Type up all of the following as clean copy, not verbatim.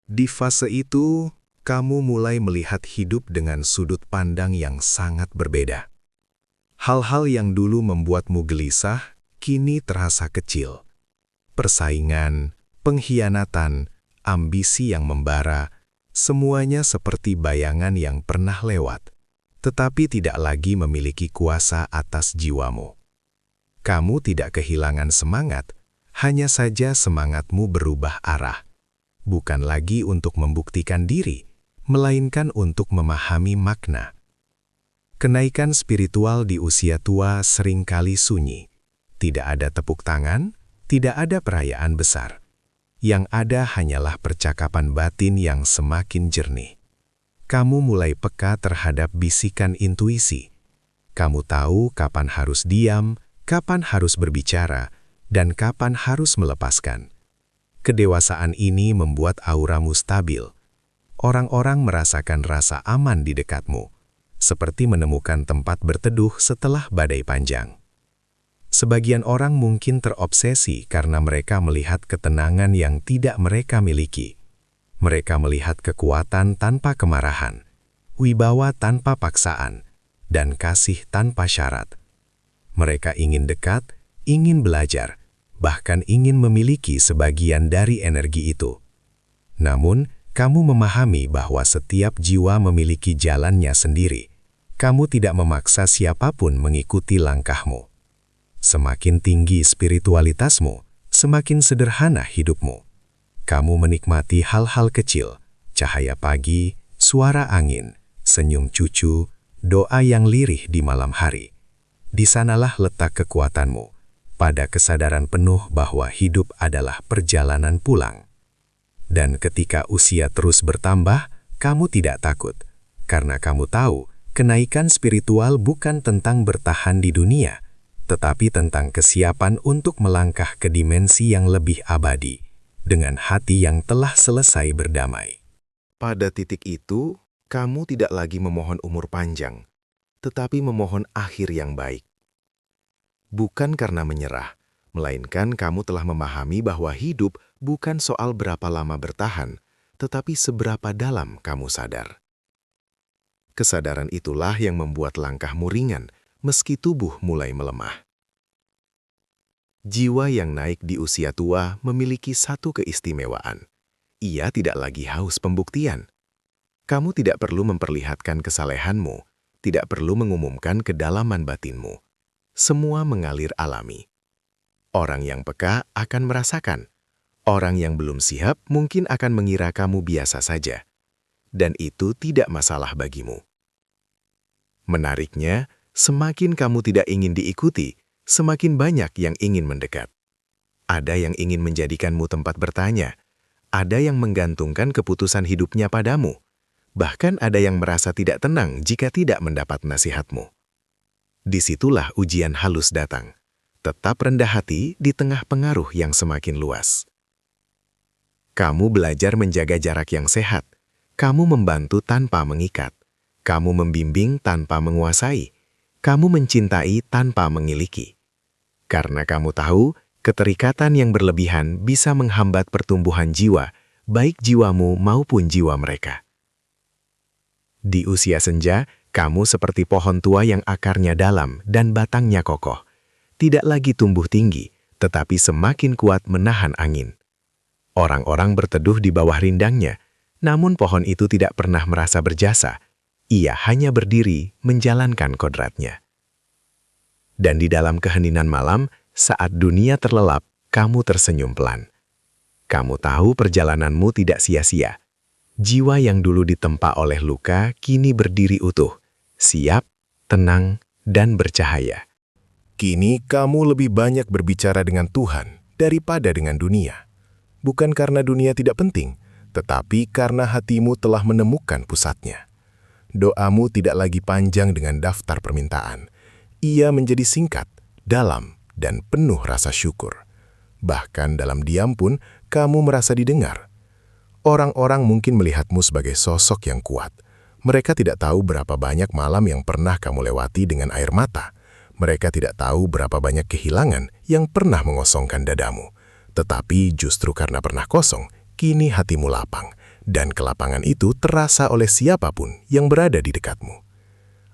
Di fase itu, kamu mulai melihat hidup dengan sudut pandang yang sangat berbeda. Hal-hal yang dulu membuatmu gelisah, kini terasa kecil. Persaingan, pengkhianatan, ambisi yang membara, semuanya seperti bayangan yang pernah lewat, tetapi tidak lagi memiliki kuasa atas jiwamu. Kamu tidak kehilangan semangat, hanya saja semangatmu berubah arah. Bukan lagi untuk membuktikan diri, melainkan untuk memahami makna. Kenaikan spiritual di usia tua seringkali sunyi. Tidak ada tepuk tangan, tidak ada perayaan besar. Yang ada hanyalah percakapan batin yang semakin jernih. Kamu mulai peka terhadap bisikan intuisi. Kamu tahu kapan harus diam, kapan harus berbicara, dan kapan harus melepaskan. Kedewasaan ini membuat auramu stabil. Orang-orang merasakan rasa aman di dekatmu, seperti menemukan tempat berteduh setelah badai panjang. Sebagian orang mungkin terobsesi karena mereka melihat ketenangan yang tidak mereka miliki. Mereka melihat kekuatan tanpa kemarahan, wibawa tanpa paksaan, dan kasih tanpa syarat. Mereka ingin dekat, ingin belajar, bahkan ingin memiliki sebagian dari energi itu. Namun, kamu memahami bahwa setiap jiwa memiliki jalannya sendiri. Kamu tidak memaksa siapapun mengikuti langkahmu. Semakin tinggi spiritualitasmu, semakin sederhana hidupmu. Kamu menikmati hal-hal kecil, cahaya pagi, suara angin, senyum cucu, doa yang lirih di malam hari. Di sanalah letak kekuatanmu, pada kesadaran penuh bahwa hidup adalah perjalanan pulang. Dan ketika usia terus bertambah, kamu tidak takut, karena kamu tahu kenaikan spiritual bukan tentang bertahan di dunia, tetapi tentang kesiapan untuk melangkah ke dimensi yang lebih abadi, dengan hati yang telah selesai berdamai. Pada titik itu, kamu tidak lagi memohon umur panjang, tetapi memohon akhir yang baik. Bukan karena menyerah, melainkan kamu telah memahami bahwa hidup bukan soal berapa lama bertahan, tetapi seberapa dalam kamu sadar. Kesadaran itulah yang membuat langkahmu ringan, meski tubuh mulai melemah. Jiwa yang naik di usia tua memiliki satu keistimewaan. Ia tidak lagi haus pembuktian. Kamu tidak perlu memperlihatkan kesalehanmu, tidak perlu mengumumkan kedalaman batinmu. Semua mengalir alami. Orang yang peka akan merasakan. Orang yang belum siap mungkin akan mengira kamu biasa saja. Dan itu tidak masalah bagimu. Menariknya, semakin kamu tidak ingin diikuti, semakin banyak yang ingin mendekat. Ada yang ingin menjadikanmu tempat bertanya. Ada yang menggantungkan keputusan hidupnya padamu. Bahkan ada yang merasa tidak tenang jika tidak mendapat nasihatmu. Disitulah ujian halus datang. Tetap rendah hati di tengah pengaruh yang semakin luas. Kamu belajar menjaga jarak yang sehat. Kamu membantu tanpa mengikat. Kamu membimbing tanpa menguasai. Kamu mencintai tanpa mengiliki. Karena kamu tahu, keterikatan yang berlebihan bisa menghambat pertumbuhan jiwa, baik jiwamu maupun jiwa mereka. Di usia senja, kamu seperti pohon tua yang akarnya dalam dan batangnya kokoh. Tidak lagi tumbuh tinggi, tetapi semakin kuat menahan angin. Orang-orang berteduh di bawah rindangnya, namun pohon itu tidak pernah merasa berjasa. Ia hanya berdiri menjalankan kodratnya. Dan di dalam keheningan malam, saat dunia terlelap, kamu tersenyum pelan. Kamu tahu perjalananmu tidak sia-sia. Jiwa yang dulu ditempa oleh luka kini berdiri utuh, siap, tenang, dan bercahaya. Kini kamu lebih banyak berbicara dengan Tuhan daripada dengan dunia. Bukan karena dunia tidak penting, tetapi karena hatimu telah menemukan pusatnya. Doamu tidak lagi panjang dengan daftar permintaan. Ia menjadi singkat, dalam, dan penuh rasa syukur. Bahkan dalam diam pun kamu merasa didengar. Orang-orang mungkin melihatmu sebagai sosok yang kuat. Mereka tidak tahu berapa banyak malam yang pernah kamu lewati dengan air mata. Mereka tidak tahu berapa banyak kehilangan yang pernah mengosongkan dadamu. Tetapi justru karena pernah kosong, kini hatimu lapang, dan kelapangan itu terasa oleh siapapun yang berada di dekatmu.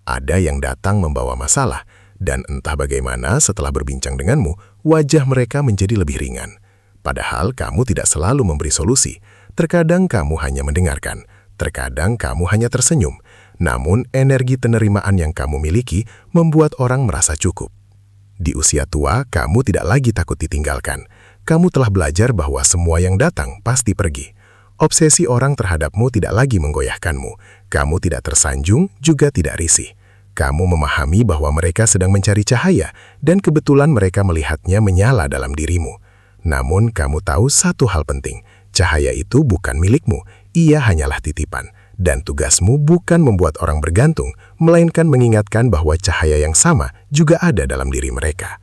Ada yang datang membawa masalah, dan entah bagaimana setelah berbincang denganmu, wajah mereka menjadi lebih ringan. Padahal kamu tidak selalu memberi solusi. Terkadang kamu hanya mendengarkan, terkadang kamu hanya tersenyum. Namun energi penerimaan yang kamu miliki membuat orang merasa cukup. Di usia tua, kamu tidak lagi takut ditinggalkan. Kamu telah belajar bahwa semua yang datang pasti pergi. Obsesi orang terhadapmu tidak lagi menggoyahkanmu. Kamu tidak tersanjung, juga tidak risih. Kamu memahami bahwa mereka sedang mencari cahaya, dan kebetulan mereka melihatnya menyala dalam dirimu. Namun kamu tahu satu hal penting, cahaya itu bukan milikmu, ia hanyalah titipan. Dan tugasmu bukan membuat orang bergantung, melainkan mengingatkan bahwa cahaya yang sama juga ada dalam diri mereka.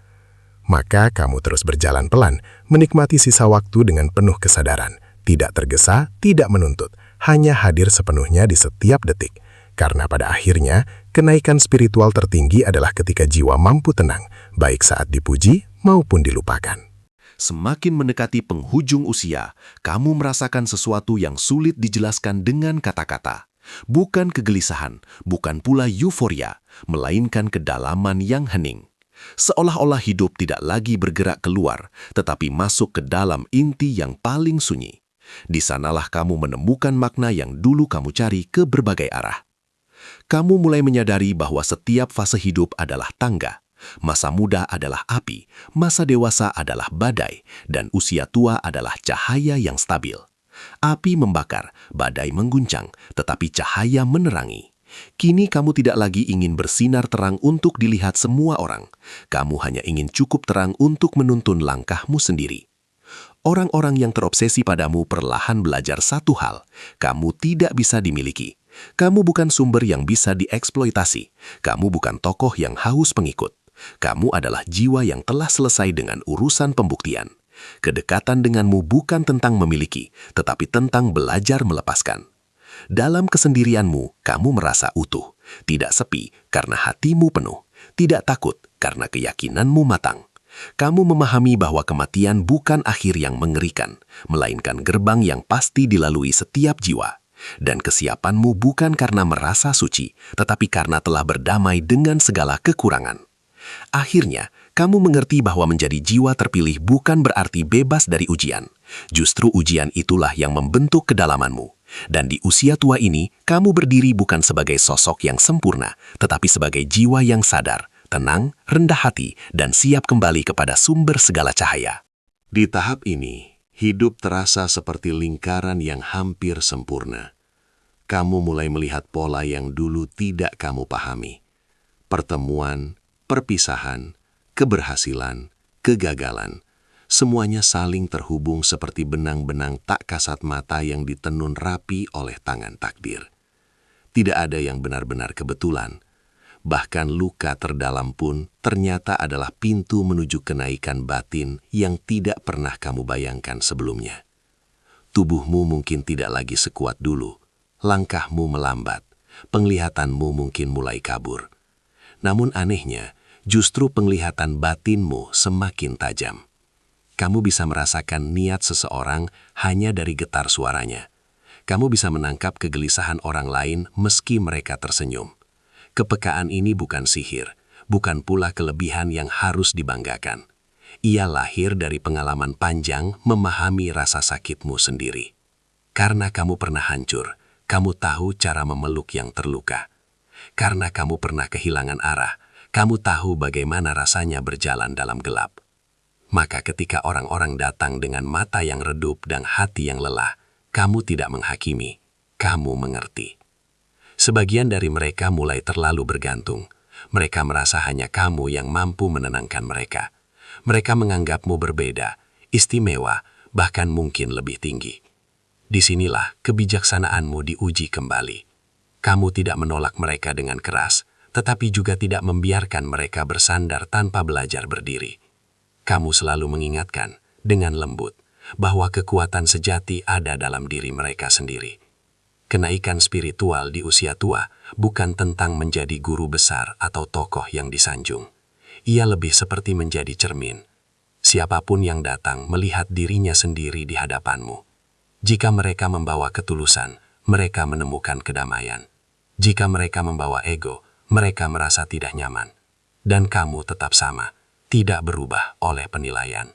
Maka kamu terus berjalan pelan, menikmati sisa waktu dengan penuh kesadaran, tidak tergesa, tidak menuntut, hanya hadir sepenuhnya di setiap detik. Karena pada akhirnya, kenaikan spiritual tertinggi adalah ketika jiwa mampu tenang, baik saat dipuji maupun dilupakan. Semakin mendekati penghujung usia, kamu merasakan sesuatu yang sulit dijelaskan dengan kata-kata. Bukan kegelisahan, bukan pula euforia, melainkan kedalaman yang hening. Seolah-olah hidup tidak lagi bergerak keluar, tetapi masuk ke dalam inti yang paling sunyi. Di sanalah kamu menemukan makna yang dulu kamu cari ke berbagai arah. Kamu mulai menyadari bahwa setiap fase hidup adalah tangga. Masa muda adalah api, masa dewasa adalah badai, dan usia tua adalah cahaya yang stabil. Api membakar, badai mengguncang, tetapi cahaya menerangi. Kini kamu tidak lagi ingin bersinar terang untuk dilihat semua orang. Kamu hanya ingin cukup terang untuk menuntun langkahmu sendiri. Orang-orang yang terobsesi padamu perlahan belajar satu hal, kamu tidak bisa dimiliki. Kamu bukan sumber yang bisa dieksploitasi. Kamu bukan tokoh yang haus pengikut. Kamu adalah jiwa yang telah selesai dengan urusan pembuktian. Kedekatan denganmu bukan tentang memiliki, tetapi tentang belajar melepaskan. Dalam kesendirianmu, kamu merasa utuh, tidak sepi karena hatimu penuh, tidak takut karena keyakinanmu matang. Kamu memahami bahwa kematian bukan akhir yang mengerikan, melainkan gerbang yang pasti dilalui setiap jiwa. Dan kesiapanmu bukan karena merasa suci, tetapi karena telah berdamai dengan segala kekurangan. Akhirnya, kamu mengerti bahwa menjadi jiwa terpilih bukan berarti bebas dari ujian. Justru ujian itulah yang membentuk kedalamanmu. Dan di usia tua ini, kamu berdiri bukan sebagai sosok yang sempurna, tetapi sebagai jiwa yang sadar, tenang, rendah hati, dan siap kembali kepada sumber segala cahaya. Di tahap ini, hidup terasa seperti lingkaran yang hampir sempurna. Kamu mulai melihat pola yang dulu tidak kamu pahami. Pertemuan, perpisahan, keberhasilan, kegagalan, semuanya saling terhubung seperti benang-benang tak kasat mata yang ditenun rapi oleh tangan takdir. Tidak ada yang benar-benar kebetulan. Bahkan luka terdalam pun ternyata adalah pintu menuju kenaikan batin yang tidak pernah kamu bayangkan sebelumnya. Tubuhmu mungkin tidak lagi sekuat dulu, langkahmu melambat, penglihatanmu mungkin mulai kabur. Namun anehnya, justru penglihatan batinmu semakin tajam. Kamu bisa merasakan niat seseorang hanya dari getar suaranya. Kamu bisa menangkap kegelisahan orang lain meski mereka tersenyum. Kepekaan ini bukan sihir, bukan pula kelebihan yang harus dibanggakan. Ia lahir dari pengalaman panjang memahami rasa sakitmu sendiri. Karena kamu pernah hancur, kamu tahu cara memeluk yang terluka. Karena kamu pernah kehilangan arah, kamu tahu bagaimana rasanya berjalan dalam gelap. Maka ketika orang-orang datang dengan mata yang redup dan hati yang lelah, kamu tidak menghakimi, kamu mengerti. Sebagian dari mereka mulai terlalu bergantung. Mereka merasa hanya kamu yang mampu menenangkan mereka. Mereka menganggapmu berbeda, istimewa, bahkan mungkin lebih tinggi. Disinilah kebijaksanaanmu diuji kembali. Kamu tidak menolak mereka dengan keras, tetapi juga tidak membiarkan mereka bersandar tanpa belajar berdiri. Kamu selalu mengingatkan dengan lembut bahwa kekuatan sejati ada dalam diri mereka sendiri. Kenaikan spiritual di usia tua bukan tentang menjadi guru besar atau tokoh yang disanjung. Ia lebih seperti menjadi cermin. Siapapun yang datang melihat dirinya sendiri di hadapanmu. Jika mereka membawa ketulusan, mereka menemukan kedamaian. Jika mereka membawa ego, mereka merasa tidak nyaman. Dan kamu tetap sama, tidak berubah oleh penilaian.